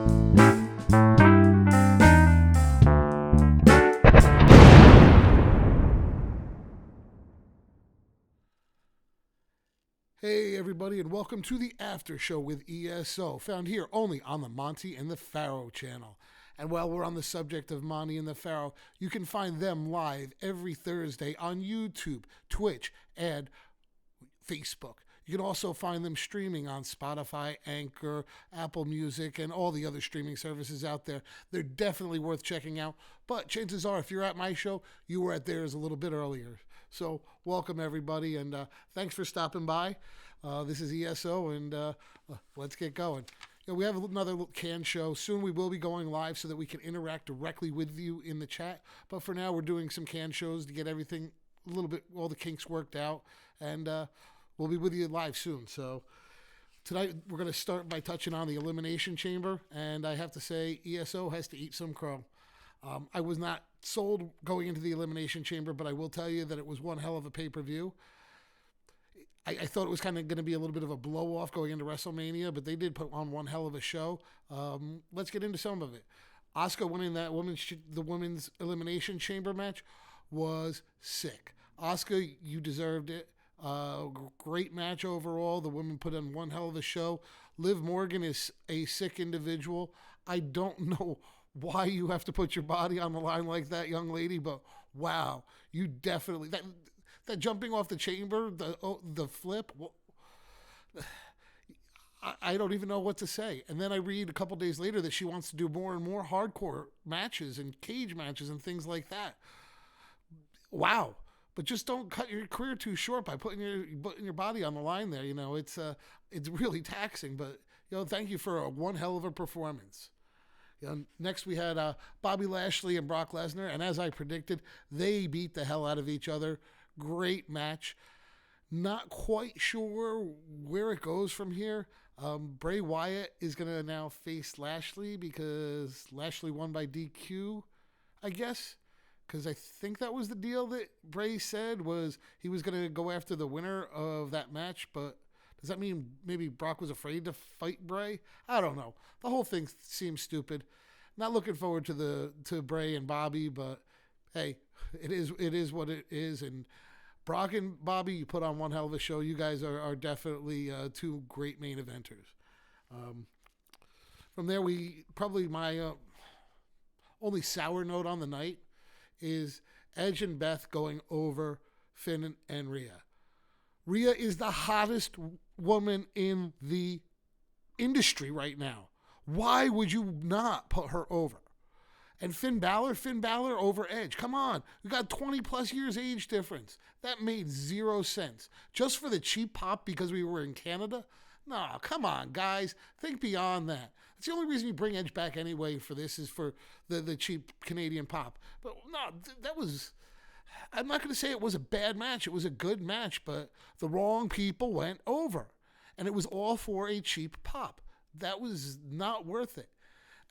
Hey everybody, and welcome to the After Show with ESO, found here only on the Monty and the Pharaoh channel. And while we're on the subject of Monty and the Pharaoh, you can find them live every Thursday on YouTube, Twitch, and Facebook. You can also find them streaming on Spotify, Anchor, Apple Music, and all the other streaming services out there. They're definitely worth checking out, but chances are if you're at my show, you were at theirs a little bit earlier. So welcome everybody, and thanks for stopping by. This is ESO, and let's get going. We have another can show. Soon we will be going live so that we can interact directly with you in the chat. But for now, we're doing some can shows to get everything a little bit, all the kinks worked out, and we'll be with you live soon. So tonight we're going to start by touching on the Elimination Chamber, and I have to say ESO has to eat some crow. I was not sold going into the Elimination Chamber, but I will tell you that it was one hell of a pay-per-view. I thought it was kind of going to be a little bit of a blow-off going into WrestleMania, but they did put on one hell of a show. Let's get into some of it. Asuka winning that the women's Elimination Chamber match was sick. Asuka, you deserved it. Great match overall. The women put on one hell of a show. Liv Morgan is a sick individual. I don't know why you have to put your body on the line like that, young lady, but wow, you definitely... That jumping off the chamber, the flip, I don't even know what to say. And then I read a couple days later that she wants to do more and more hardcore matches and cage matches and things like that. Wow. But just don't cut your career too short by putting your body on the line there. It's really taxing. But, thank you for one hell of a performance. Next we had Bobby Lashley and Brock Lesnar. And as I predicted, they beat the hell out of each other. Great match. Not quite sure where it goes from here. Bray Wyatt is going to now face Lashley because Lashley won by DQ, I guess. Because I think that was the deal that Bray said was he was going to go after the winner of that match. But does that mean maybe Brock was afraid to fight Bray? I don't know. The whole thing seems stupid. Not looking forward to Bray and Bobby, but hey, it is what it is. And Brock and Bobby, you put on one hell of a show. You guys are definitely two great main eventers. From there, my only sour note on the night is Edge and Beth going over Finn and Rhea. Rhea is the hottest woman in the industry right now. Why would you not put her over? And Finn Balor over Edge. Come on. We got 20 plus years age difference. That made zero sense. Just for the cheap pop because we were in Canada? No, come on, guys. Think beyond that. That's the only reason you bring Edge back anyway for this is for the cheap Canadian pop. But no, that was... I'm not going to say it was a bad match. It was a good match, but the wrong people went over. And it was all for a cheap pop. That was not worth it.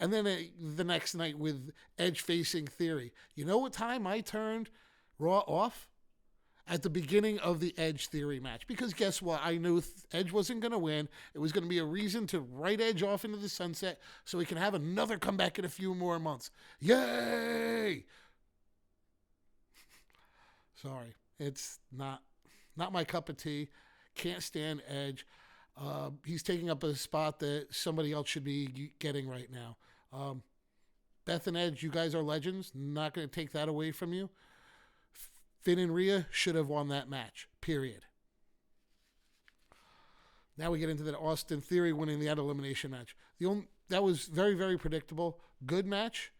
And then the next night with Edge facing Theory. You know what time I turned Raw off? At the beginning of the Edge Theory match. Because guess what? I knew Edge wasn't going to win. It was going to be a reason to write Edge off into the sunset so he can have another comeback in a few more months. Yay! Sorry. It's not my cup of tea. Can't stand Edge. He's taking up a spot that somebody else should be getting right now. Beth and Edge, you guys are legends. Not going to take that away from you. Finn and Rhea should have won that match, period. Now we get into the Austin Theory winning the elimination match. That was very, very predictable. Good match.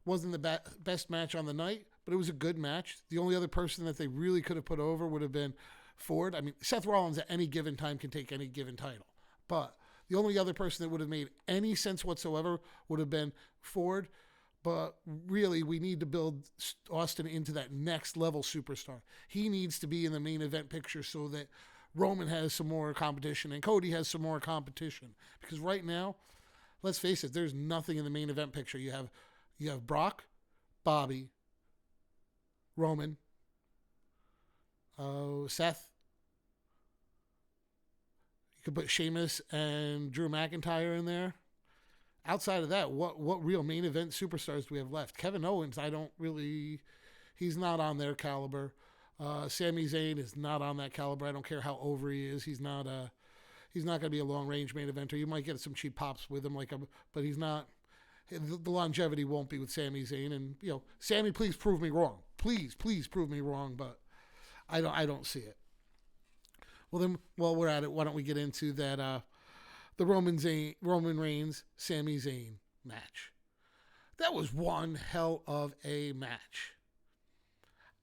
Wasn't the best match on the night, but it was a good match. The only other person that they really could have put over would have been Ford. I mean, Seth Rollins at any given time can take any given title. But the only other person that would have made any sense whatsoever would have been Ford. But really, we need to build Austin into that next level superstar. He needs to be in the main event picture so that Roman has some more competition and Cody has some more competition. Because right now, let's face it, there's nothing in the main event picture. You have Brock, Bobby, Roman, Seth. You could put Sheamus and Drew McIntyre in there. outside of that, what real main event superstars do we have left? Kevin Owens, I don't really. He's not on their caliber. Sami Zayn is not on that caliber. I don't care how over he is. He's not. He's not going to be a long range main eventer. You might get some cheap pops with him, but he's not. The longevity won't be with Sami Zayn. And Sami, please prove me wrong. Please prove me wrong. But I don't see it. Well then, while we're at it, why don't we get into that the Roman Reigns Sami Zayn match? That was one hell of a match.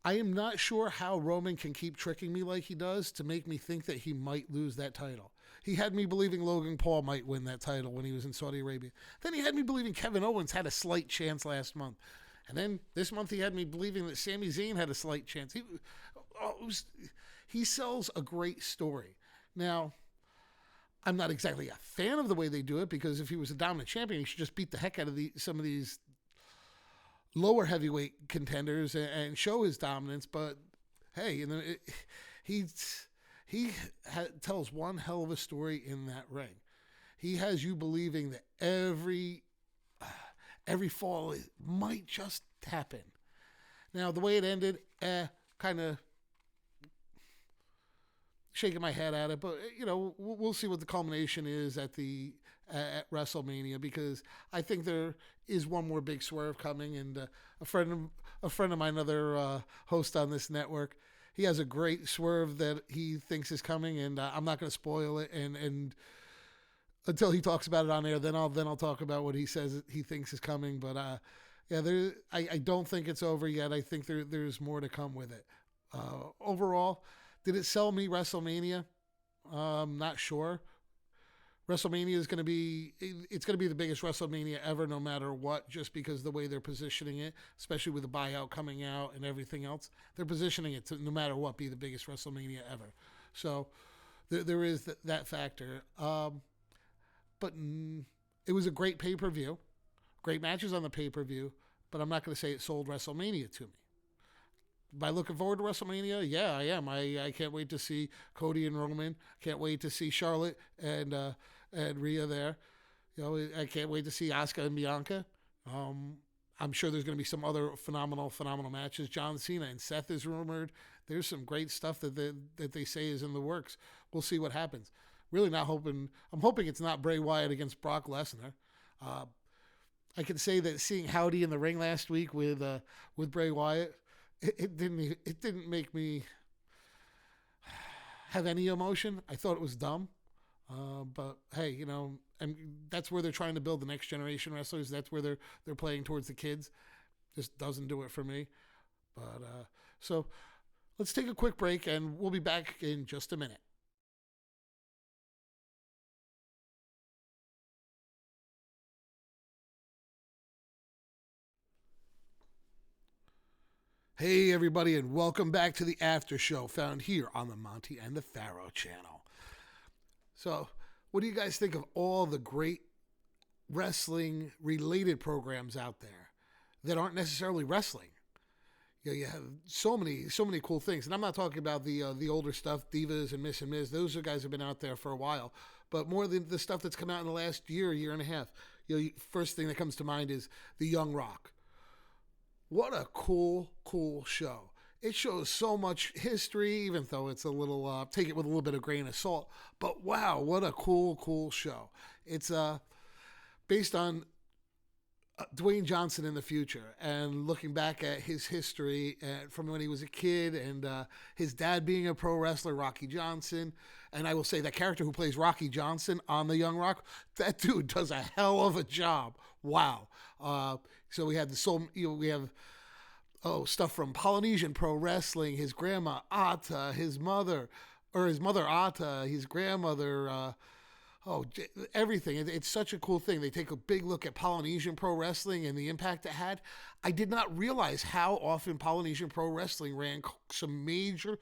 I am not sure how Roman can keep tricking me like he does to make me think that he might lose that title. He had me believing Logan Paul might win that title when he was in Saudi Arabia. Then he had me believing Kevin Owens had a slight chance last month. And then this month he had me believing that Sami Zayn had a slight chance. He sells a great story. Now, I'm not exactly a fan of the way they do it, because if he was a dominant champion, he should just beat the heck out of some of these lower heavyweight contenders and show his dominance. But hey, he tells one hell of a story in that ring. He has you believing that every fall might just happen. Now, the way it ended, kind of shaking my head at it, but we'll see what the culmination is at WrestleMania, because I think there is one more big swerve coming. And a friend of mine, another host on this network, he has a great swerve that he thinks is coming, and I'm not going to spoil it. And until he talks about it on air, then I'll talk about what he says he thinks is coming. But I don't think it's over yet. I think there's more to come with it. Overall, did it sell me WrestleMania? Not sure. WrestleMania is going to be the biggest WrestleMania ever, no matter what, just because of the way they're positioning it, especially with the buyout coming out and everything else. They're positioning it to, no matter what, be the biggest WrestleMania ever. So there is that factor. But it was a great pay-per-view, great matches on the pay-per-view, but I'm not going to say it sold WrestleMania to me. Am I looking forward to WrestleMania? Yeah, I am. I can't wait to see Cody and Roman. Can't wait to see Charlotte and Rhea there. I can't wait to see Asuka and Bianca. I'm sure there's going to be some other phenomenal matches. John Cena and Seth is rumored. There's some great stuff that they say is in the works. We'll see what happens. Really not hoping. I'm hoping it's not Bray Wyatt against Brock Lesnar. I can say that seeing Howdy in the ring last week with Bray Wyatt, it didn't make me have any emotion. I thought it was dumb. But hey, and that's where they're trying to build the next generation wrestlers. That's where they're playing towards the kids. Just doesn't do it for me. But so let's take a quick break, and we'll be back in just a minute. Hey everybody, and welcome back to the After Show, found here on the Monty and the Pharaoh channel. So, what do you guys think of all the great wrestling-related programs out there that aren't necessarily wrestling? You have so many cool things, and I'm not talking about the older stuff, Divas and Miss and Ms. Those guys have been out there for a while, but more than the stuff that's come out in the last year and a half. First thing that comes to mind is the Young Rock. What a cool show. It shows so much history, even though it's a little, take it with a little bit of grain of salt. But wow, what a cool show. It's based on Dwayne Johnson in the future, and looking back at his history from when he was a kid, and his dad being a pro wrestler, Rocky Johnson. And I will say that character who plays Rocky Johnson on The Young Rock, that dude does a hell of a job. Wow. So we had stuff from Polynesian pro wrestling, his grandma Ata, his mother Ata, his grandmother, everything. It's such a cool thing. They take a big look at Polynesian pro wrestling and the impact it had. I did not realize how often Polynesian pro wrestling ran some major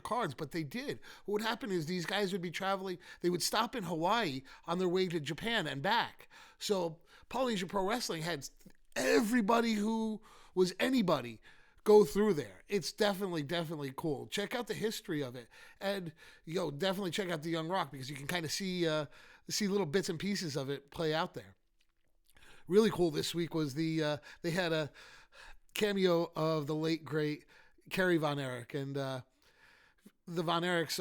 cards, but they did. What would happen is these guys would be traveling. They would stop in Hawaii on their way to Japan and back. So Polynesian pro wrestling had everybody who was anybody go through there. It's definitely cool. Check out the history of it, and definitely check out the Young Rock, because you can kind of see little bits and pieces of it play out there. really cool this week was they had a cameo of the late great Kerry Von Erich, and the Von Erichs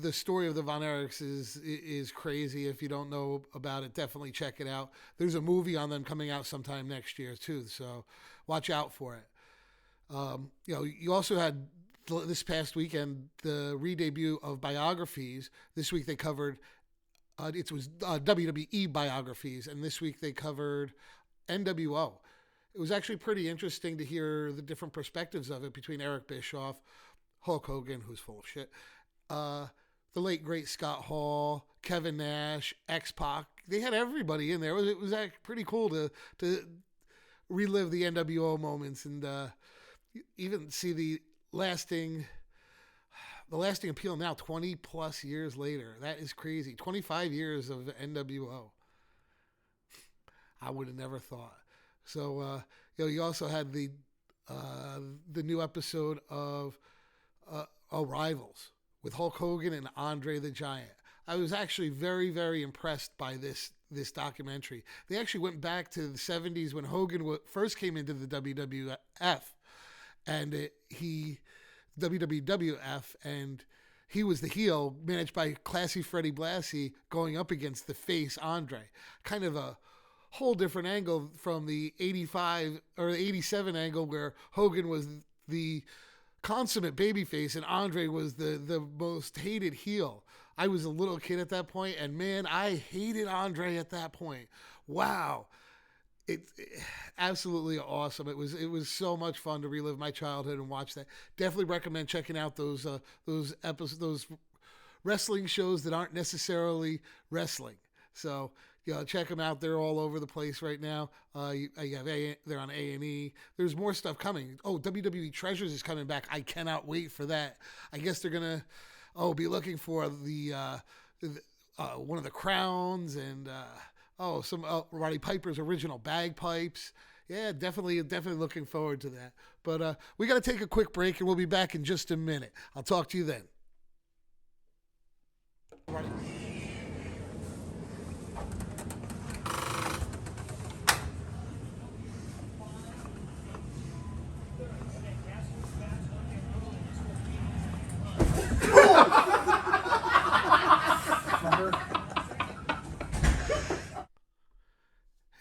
the story of the Von Erichs is crazy. If you don't know about it, definitely check it out. There's a movie on them coming out sometime next year too, so watch out for it. You also had this past weekend the re-debut of biographies. This week they covered it was WWE biographies, and this week they covered NWO. It was actually pretty interesting to hear the different perspectives of it between Eric Bischoff, Hulk Hogan, who's full of shit, the late great Scott Hall, Kevin Nash, X-Pac. They had everybody in there. It was actually pretty cool to relive the NWO moments and even see the lasting appeal now 20 plus years later. That is crazy. 25 years of NWO. I would have never thought. So you also had the new episode of Rivals with Hulk Hogan and Andre the Giant. I was actually very, very impressed by this documentary. They actually went back to the 70s when Hogan first came into the WWF, and WWF, and he was the heel, managed by classy Freddie Blassie, going up against the face Andre. Kind of a whole different angle from the 85 or 87 angle where Hogan was the consummate babyface and Andre was the most hated heel. I was a little kid at that point, and man, I hated Andre at that point. Wow. It's absolutely awesome. It was so much fun to relive my childhood and watch that. Definitely recommend checking out those episodes, those wrestling shows that aren't necessarily wrestling. So check them out. They're all over the place right now. They're on A&E. There's more stuff coming. Oh, WWE Treasures is coming back. I cannot wait for that. I guess they're gonna be looking for the one of the crowns and. Some Roddy Piper's original bagpipes. Yeah, definitely looking forward to that. But we got to take a quick break, and we'll be back in just a minute. I'll talk to you then.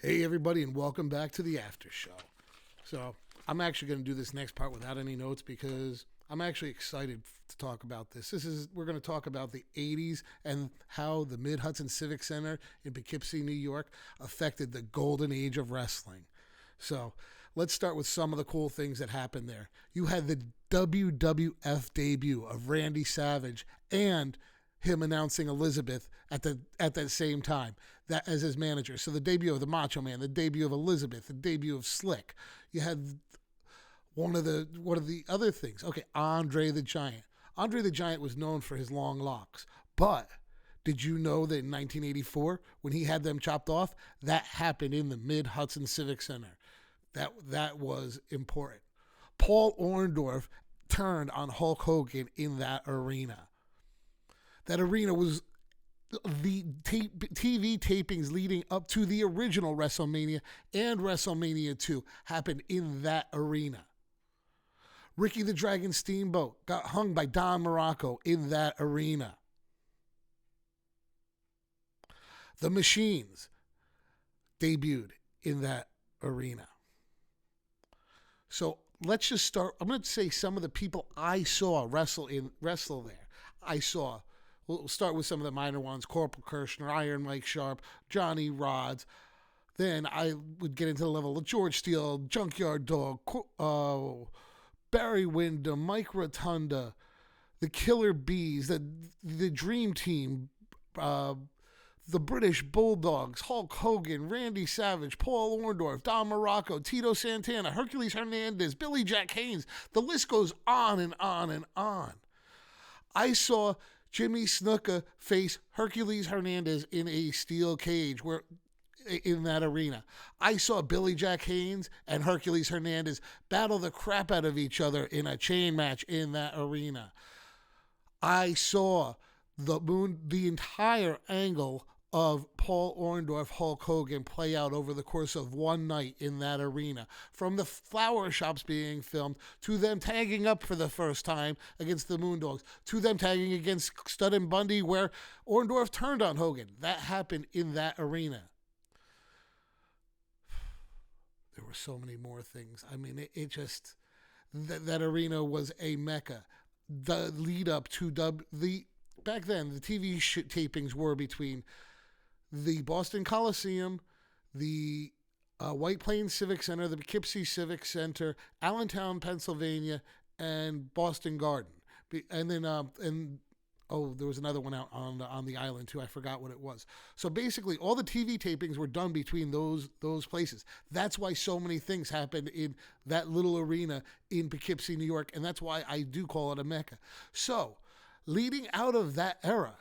Hey everybody, and welcome back to the after show. So I'm actually going to do this next part without any notes because I'm actually excited to talk about this. We're going to talk about the 80s and how the Mid-Hudson Civic Center in Poughkeepsie, New York affected the golden age of wrestling. So let's start with some of the cool things that happened there. You had the WWF debut of Randy Savage and him announcing Elizabeth at that same time, that as his manager. So the debut of the Macho Man, the debut of Elizabeth, the debut of Slick. You had one of the other things. Okay, Andre the Giant. Andre the Giant was known for his long locks, but did you know that in 1984, when he had them chopped off, that happened in the Mid-Hudson Civic Center? That was important. Paul Orndorff turned on Hulk Hogan in that arena. That arena was the TV tapings leading up to the original WrestleMania and WrestleMania 2 happened in that arena. Ricky the Dragon Steamboat got hung by Don Morocco in that arena. The Machines debuted in that arena. So let's just start. I'm going to say some of the people I saw wrestle there. We'll start with some of the minor ones: Corporal Kirshner, Iron Mike Sharp, Johnny Rods. Then I would get into the level of George Steele, Junkyard Dog, Barry Windham, Mike Rotunda, the Killer Bees, the Dream Team, the British Bulldogs, Hulk Hogan, Randy Savage, Paul Orndorff, Don Morocco, Tito Santana, Hercules Hernandez, Billy Jack Haynes. The list goes on and on and on. I saw Jimmy Snuka face Hercules Hernandez in a steel cage in that arena. I saw Billy Jack Haynes and Hercules Hernandez battle the crap out of each other in a chain match in that arena. I saw the entire angle of Paul Orndorff, Hulk Hogan play out over the course of one night in that arena. From the flower shops being filmed, to them tagging up for the first time against the Moondogs, to them tagging against Stud and Bundy where Orndorff turned on Hogan. That happened in that arena. There were so many more things. I mean, it just, that arena was a mecca. The lead up to back then, the TV tapings were between the Boston Coliseum, the White Plains Civic Center, the Poughkeepsie Civic Center, Allentown, Pennsylvania, and Boston Garden. And then, there was another one out on the island too. I forgot what it was. So basically, all the TV tapings were done between those places. That's why so many things happened in that little arena in Poughkeepsie, New York, and that's why I do call it a mecca. So, leading out of that era,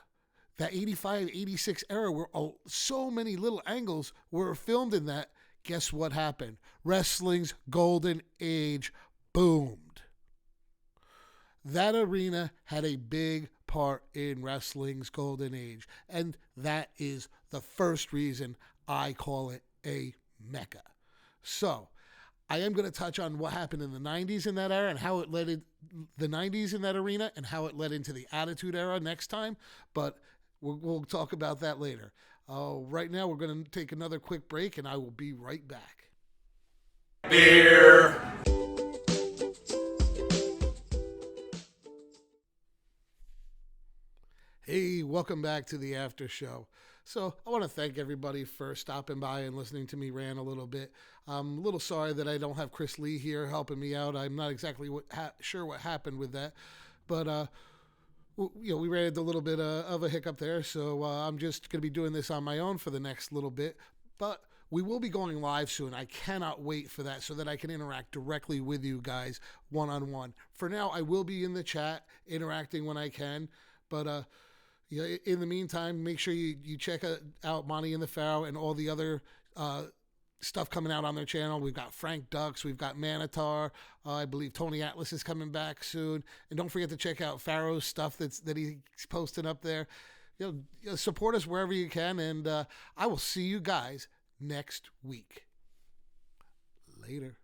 that 85, 86 era where so many little angles were filmed in that, guess what happened? Wrestling's golden age boomed. That arena had a big part in wrestling's golden age, and that is the first reason I call it a mecca. So, I am going to touch on what happened in the 90s in that era and how it led in the 90s in that arena and how it led into the Attitude Era next time, but we'll talk about that later. Right now, we're going to take another quick break, and I will be right back. Beer. Hey, welcome back to the after show. So I want to thank everybody for stopping by and listening to me rant a little bit. I'm a little sorry that I don't have Chris Lee here helping me out. I'm not exactly sure what happened with that, but we ran into a little bit of a hiccup there, so I'm just going to be doing this on my own for the next little bit. But we will be going live soon. I cannot wait for that so that I can interact directly with you guys one-on-one. For now, I will be in the chat interacting when I can, but in the meantime, make sure you check out Monty and the Pharaoh and all the other stuff coming out on their channel. We've got Frank Dux, we've got Manitar. I believe Tony Atlas is coming back soon. And don't forget to check out Pharaoh's stuff that he's posting up there. Support us wherever you can, and I will see you guys next week. Later.